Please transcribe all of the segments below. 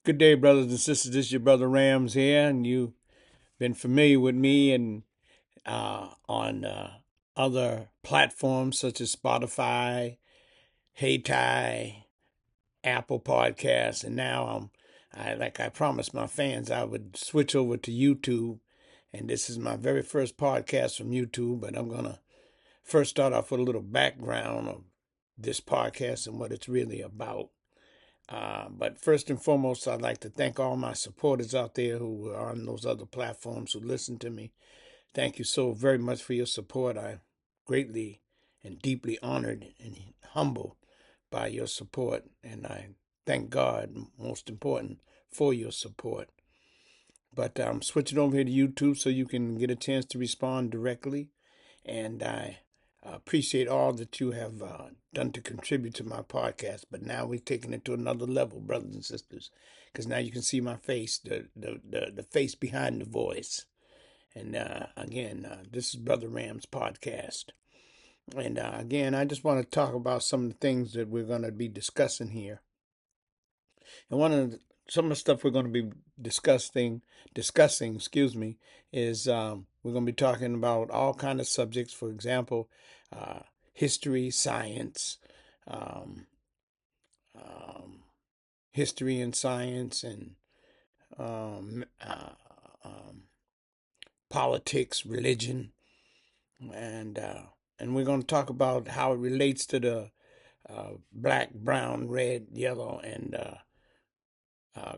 Good day, brothers and sisters. This is your brother Rams here, and you've been familiar with me and on other platforms such as Spotify, Hey, Apple Podcasts, and now like I promised my fans, I would switch over to YouTube, and this is my very first podcast from YouTube. But I'm gonna first start off with a little background of this podcast and what it's really about. But first and foremost, I'd like to thank all my supporters out there who are on those other platforms who listen to me. Thank you so very much for your support. I'm greatly and deeply honored and humbled by your support. And I thank God, most important, for your support. But I'm switching over here to YouTube so you can get a chance to respond directly. And I appreciate all that you have done to contribute to my podcast. But now we're taking it to another level, brothers and sisters, because now you can see my face, the face behind the voice. And again, this is Brother Ram's podcast. And again, I just want to talk about some of the things that we're going to be discussing here. And some of the stuff we're going to be discussing, is we're going to be talking about all kind of subjects. For example, history, science, um, history and science, and um, uh, um, politics, religion, and we're going to talk about how it relates to the black, brown, red, yellow, and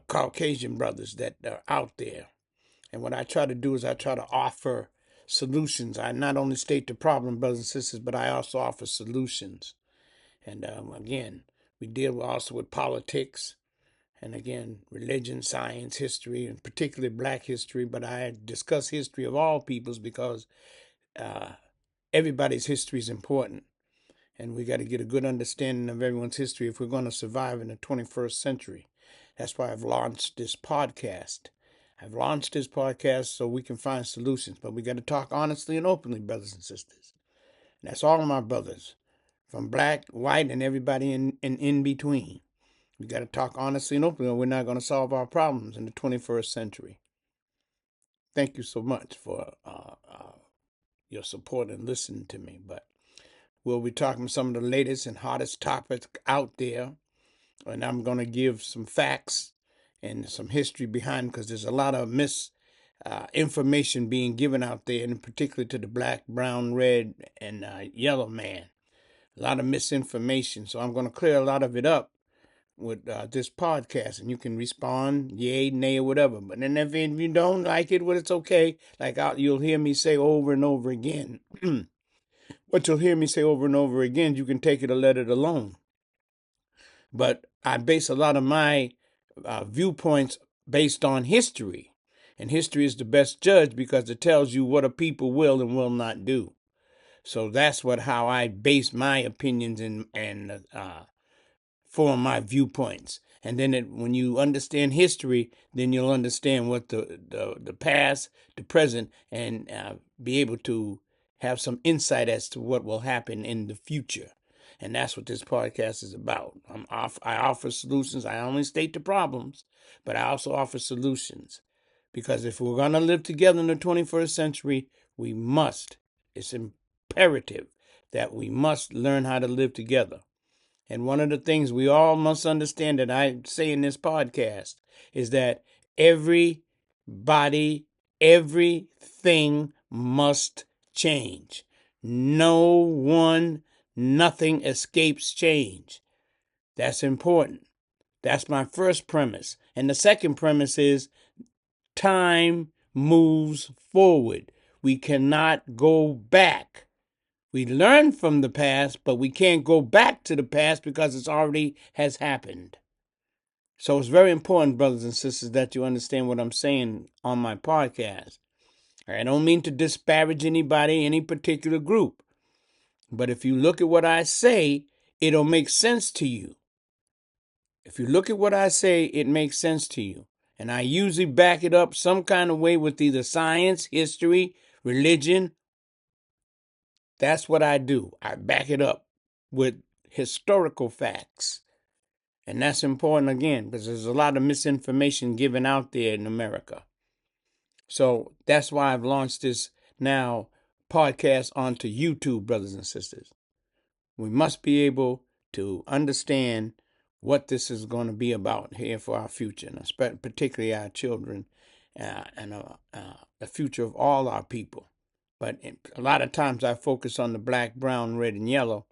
Caucasian brothers that are out there. And what I try to do is I try to offer solutions. I not only state the problem, brothers and sisters, but I also offer solutions. And again, we deal also with politics, and again, religion, science, history, and particularly black history. But I discuss history of all peoples because everybody's history is important. And we got to get a good understanding of everyone's history if we're going to survive in the 21st century. That's why I've launched this podcast. I've launched this podcast so we can find solutions, but we got to talk honestly and openly, brothers and sisters. And that's all of my brothers, from black, white, and everybody in between. We got to talk honestly and openly, or we're not going to solve our problems in the 21st century. Thank you so much for your support and listening to me. But we'll be talking some of the latest and hottest topics out there, and I'm going to give some facts and some history behind, because there's a lot of misinformation being given out there, and particularly to the black, brown, red, and yellow man. A lot of misinformation. So I'm going to clear a lot of it up with this podcast, and you can respond, yay, nay, or whatever. But then if you don't like it, well, it's okay. Like you'll hear me say over and over again. What you'll hear me say over and over again, you can take it or let it alone. But I base a lot of my viewpoints based on history. And history is the best judge because it tells you what a people will and will not do. So that's how I base my opinions and form my viewpoints. And then when you understand history, then you'll understand what the past, the present, and be able to have some insight as to what will happen in the future. And that's what this podcast is about. I offer solutions. I only state the problems, but I also offer solutions. Because if we're going to live together in the 21st century, it's imperative that we must learn how to live together. And one of the things we all must understand that I say in this podcast is that everybody, everything must change. No one, nothing escapes change. That's important. That's my first premise. And the second premise is time moves forward. We cannot go back. We learn from the past, but we can't go back to the past because it's already has happened. So it's very important, brothers and sisters, that you understand what I'm saying on my podcast. I don't mean to disparage anybody, any particular group. But if you look at what I say, it'll make sense to you. If you look at what I say, it makes sense to you. And I usually back it up some kind of way with either science, history, religion. That's what I do. I back it up with historical facts. And that's important, again, because there's a lot of misinformation given out there in America. So that's why I've launched this now podcast onto YouTube, brothers and sisters. We must be able to understand what this is going to be about here for our future, and particularly our children, and the future of all our people. But a lot of times I focus on the black, brown, red, and yellow.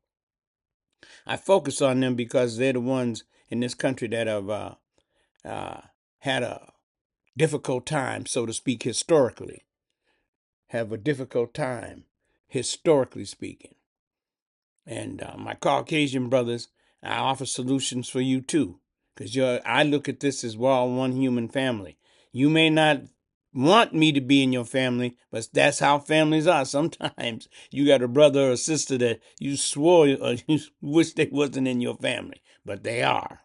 I focus on them because they're the ones in this country that have had a difficult time, so to speak, historically. Have a difficult time, historically speaking. And my Caucasian brothers, I offer solutions for you too, because I look at this as well, one human family. You may not want me to be in your family, but that's how families are. Sometimes you got a brother or a sister that you swore or you wish they wasn't in your family, but they are.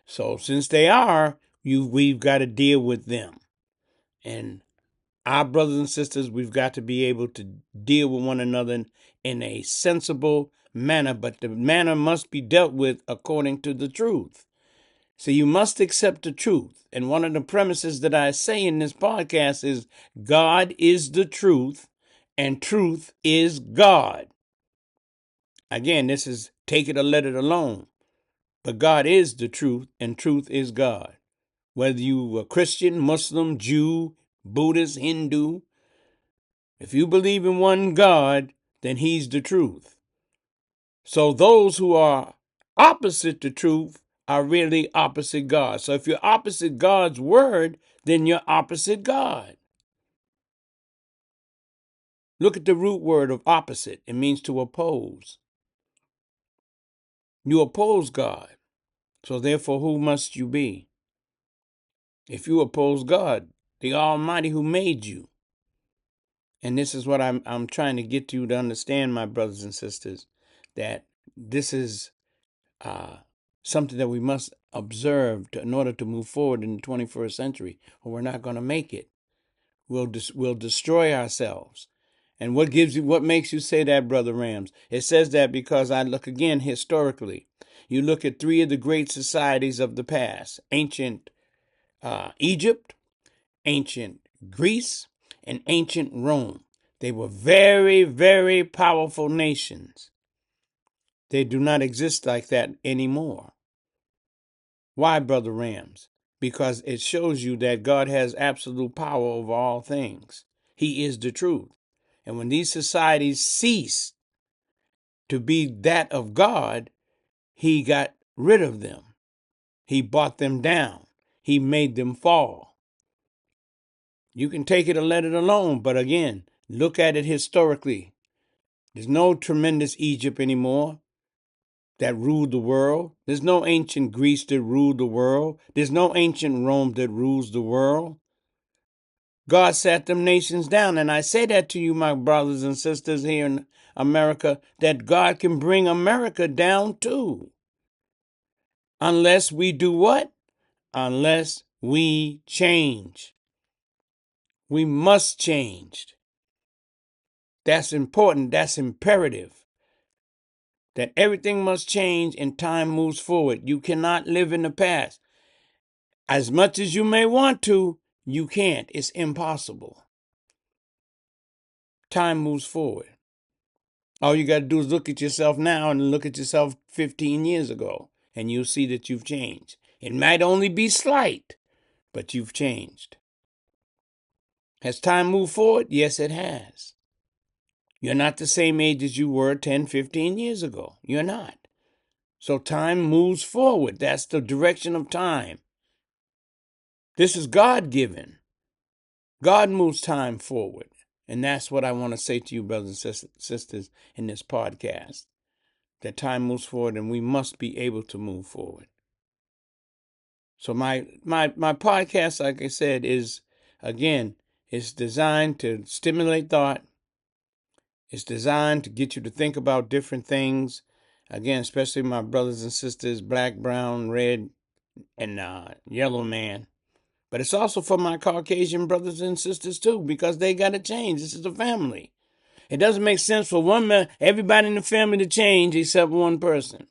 So since they are, we've got to deal with them. And our brothers and sisters, we've got to be able to deal with one another in a sensible manner, but the manner must be dealt with according to the truth. So you must accept the truth. And one of the premises that I say in this podcast is God is the truth and truth is God. Again, this is take it or let it alone. But God is the truth and truth is God. Whether you are Christian, Muslim, Jew, Buddhist, Hindu, if you believe in one God, then he's the truth. So those who are opposite the truth are really opposite God. So if you're opposite God's word, then you're opposite God. Look at the root word of opposite. It means to oppose. You oppose God. So therefore, who must you be? If you oppose God, the Almighty who made you. And this is what I'm trying to get you to understand, my brothers and sisters, that this is something that we must observe in order to move forward in the 21st century, or we're not going to make it. We'll destroy ourselves. And what makes you say that, Brother Rams? It says that because I look again historically. You look at three of the great societies of the past: ancient Egypt, ancient Greece, and ancient Rome. They were very, very powerful nations. They do not exist like that anymore. Why, Brother Rams? Because it shows you that God has absolute power over all things. He is the truth. And when these societies cease to be that of God, he got rid of them. He brought them down. He made them fall. You can take it or let it alone, but again, look at it historically. There's no tremendous Egypt anymore that ruled the world. There's no ancient Greece that ruled the world. There's no ancient Rome that rules the world. God sat them nations down. And I say that to you, my brothers and sisters here in America, that God can bring America down too. Unless we do what? Unless we change. We must change. That's important. That's imperative. That everything must change and time moves forward. You cannot live in the past. As much as you may want to, you can't. It's impossible. Time moves forward. All you got to do is look at yourself now and look at yourself 15 years ago, and you'll see that you've changed. It might only be slight, but you've changed. Has time moved forward? Yes, it has. You're not the same age as you were 10, 15 years ago. You're not. So time moves forward. That's the direction of time. This is God-given. God moves time forward. And that's what I want to say to you, brothers and sisters, in this podcast. That time moves forward and we must be able to move forward. So my podcast, like I said, is, again, it's designed to stimulate thought. It's designed to get you to think about different things. Again, especially my brothers and sisters, black, brown, red, and yellow man. But it's also for my Caucasian brothers and sisters too, because they got to change. This is a family. It doesn't make sense for everybody in the family to change except one person.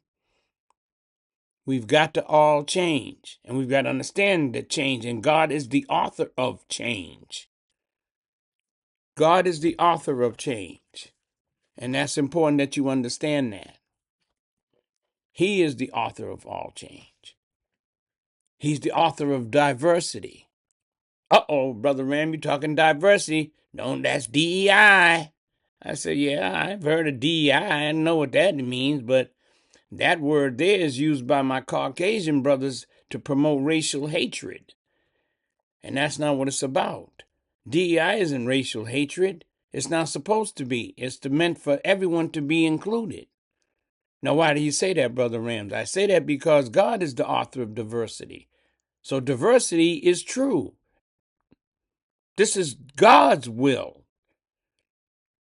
We've got to all change, and we've got to understand that change, and God is the author of change. God is the author of change, and that's important that you understand that. He is the author of all change. He's the author of diversity. Uh-oh, Brother Ram, you talking diversity. No, that's DEI. I said, yeah, I've heard of DEI. I know what that means, but that word there is used by my Caucasian brothers to promote racial hatred. And that's not what it's about. DEI isn't racial hatred. It's not supposed to be. It's meant for everyone to be included. Now, why do you say that, Brother Rams? I say that because God is the author of diversity. So diversity is true. This is God's will.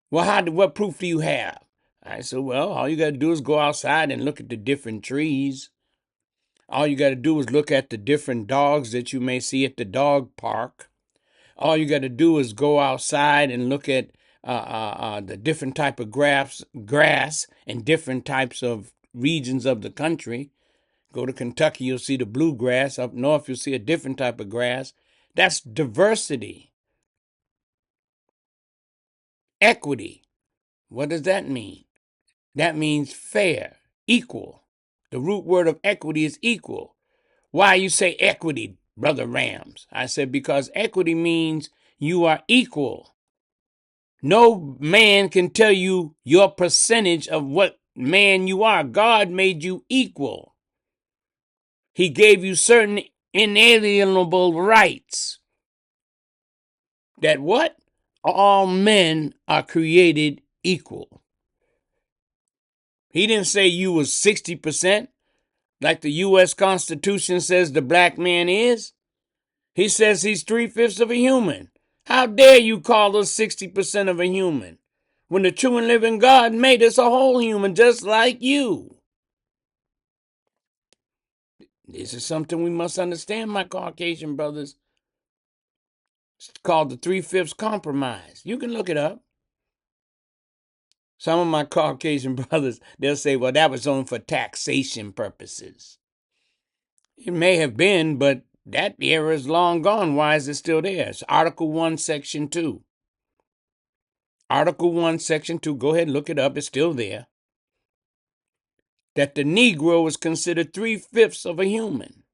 Well, what proof do you have? I said, well, all you got to do is go outside and look at the different trees. All you got to do is look at the different dogs that you may see at the dog park. All you got to do is go outside and look at the different type of grass in different types of regions of the country. Go to Kentucky, you'll see the bluegrass. Up north, you'll see a different type of grass. That's diversity. Equity. What does that mean? That means fair, equal. The root word of equity is equal. Why you say equity, Brother Rams? I said because equity means you are equal. No man can tell you your percentage of what man you are. God made you equal. He gave you certain inalienable rights. That what? All men are created equal. He didn't say you was 60%, like the U.S. Constitution says the black man is. He says he's 3/5 of a human. How dare you call us 60% of a human, when the true and living God made us a whole human just like you? This is something we must understand, my Caucasian brothers. It's called the 3/5 compromise. You can look it up. Some of my Caucasian brothers, they'll say, well, that was only for taxation purposes. It may have been, but that era is long gone. Why is it still there? It's Article 1, Section 2. Article 1, Section 2, go ahead and look it up. It's still there. That the Negro is considered 3/5 of a human.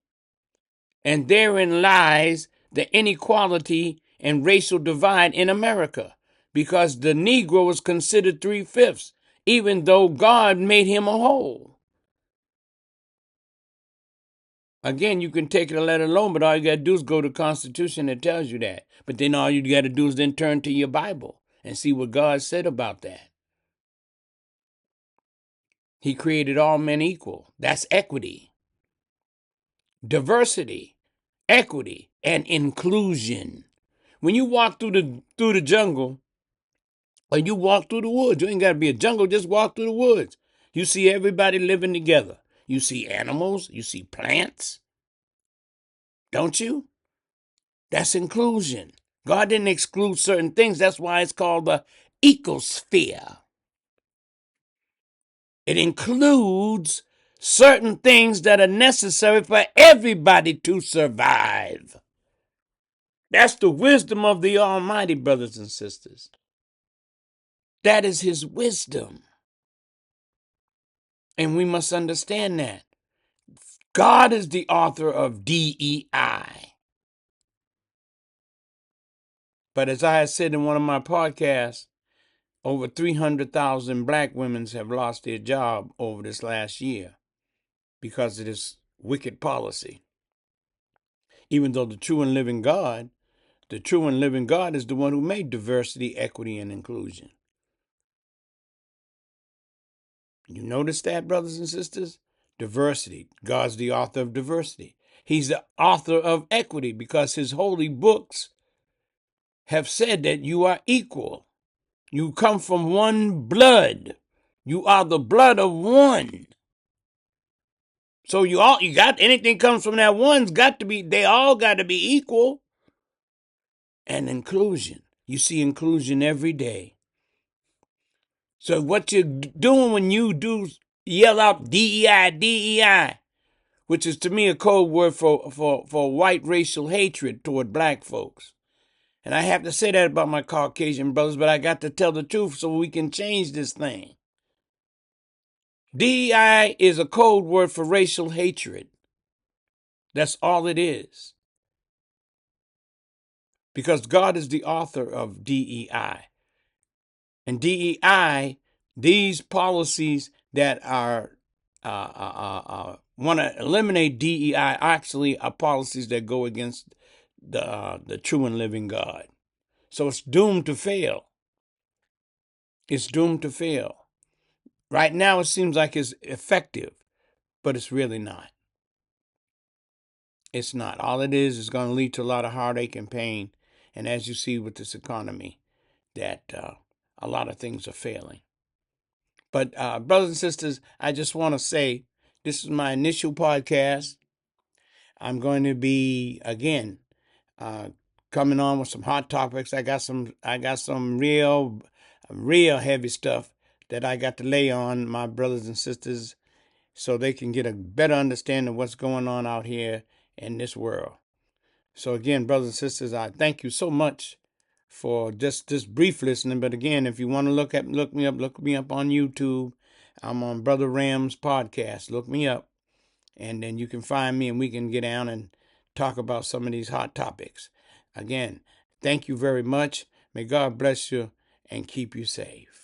And therein lies the inequality and racial divide in America, because the Negro is considered 3/5, even though God made him a whole. Again, you can take it or let it alone, but all you got to do is go to the Constitution that tells you that. But then all you got to do is then turn to your Bible and see what God said about that. He created all men equal. That's equity, diversity, equity, and inclusion. When you walk through the jungle, or you walk through the woods, you ain't got to be a jungle, just walk through the woods. You see everybody living together. You see animals, you see plants. Don't you? That's inclusion. God didn't exclude certain things. That's why it's called the ecosphere. It includes certain things that are necessary for everybody to survive. That's the wisdom of the Almighty, brothers and sisters. That is his wisdom. And we must understand that. God is the author of DEI. But as I had said in one of my podcasts, over 300,000 black women have lost their job over this last year because of this wicked policy. Even though the true and living God is the one who made diversity, equity, and inclusion. You notice that, brothers and sisters? Diversity. God's the author of diversity. He's the author of equity because his holy books have said that you are equal. You come from one blood. You are the blood of one. So you got anything comes from that one's got to be, they all got to be equal. And inclusion. You see inclusion every day. So what you're doing when you do yell out DEI, DEI, which is to me a code word for white racial hatred toward black folks. And I have to say that about my Caucasian brothers, but I got to tell the truth so we can change this thing. DEI is a code word for racial hatred. That's all it is. Because God is the author of DEI. And DEI, these policies that are want to eliminate DEI actually are policies that go against the true and living God. So it's doomed to fail. It's doomed to fail. Right now it seems like it's effective, but it's really not. It's not. All it is going to lead to a lot of heartache and pain. And as you see with this economy, that a lot of things are failing. But brothers and sisters, I just want to say this is my initial podcast. I'm going to be again coming on with some hot topics. I got some real heavy stuff that I got to lay on my brothers and sisters so they can get a better understanding of what's going on out here in this world. So again, brothers and sisters, I thank you so much for just this brief listening. But again, if you want to look me up on YouTube. I'm on Brother Ram's podcast. Look me up, and then you can find me, and we can get down and talk about some of these hot topics. Again, thank you very much. May God bless you and keep you safe.